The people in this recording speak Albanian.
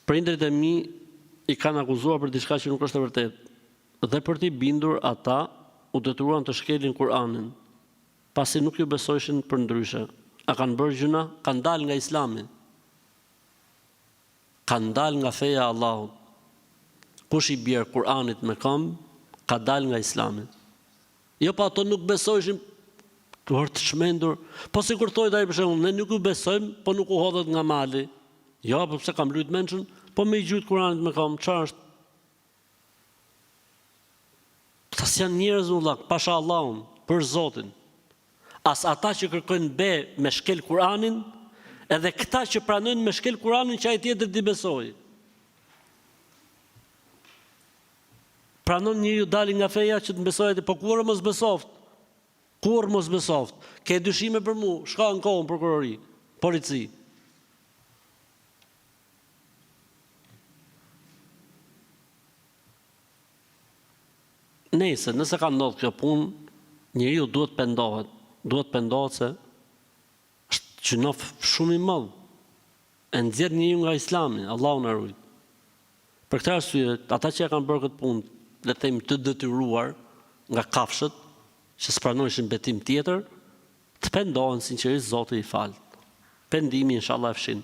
Prindërit e mi i kanë akuzuar për diçka që nuk është e vërtetë. Dhe për t'i bindur ata u detyruan të shkelin Kur'anin, pasi nuk ju besojshin për ndryshe. A kanë bërë gjuna? Kanë dalë nga Islami. Kanë dalë nga feja e Allahut. Kush i bjerë Kur'anit me këmbë, ka dalë nga Islami. Jo, pa ato nuk besojshin të çmendur. Po sikur thojë ai për shembull, ne nuk u besojmë, po nuk u hodhet nga mali. Jo, po pse kam lut mençën, po me i gjujt Kur'anit me këmbë, çfarë është? Këta janë njerëz ullak, pasha Allahun, për Zotin. As ata që kërkojnë be me shkel Kur'anin, edhe këta që pranojnë me shkel Kur'anin që ai tjetër t'i besojë. Pranon njeriu dali nga feja që të besojë, po kur mos besoft. Kur mos besoft. Ke dyshime për mua, shka në kohën prokurori, polici. Nëse ka ndodhur kjo punë, njeriu duhet pendohet. Duhet pendohet se është gjinof shumë i madh. E nxjerr njeriu nga Islami, Allahu na ruaj. Për këtë arsye, ata që kanë bërë këtë punë, le të themi të detyruar nga kafshët, që s'pranojshin betim tjetër, të pendohen sinqerisht, Zoti i fal. Pendimi inshallah e fshin.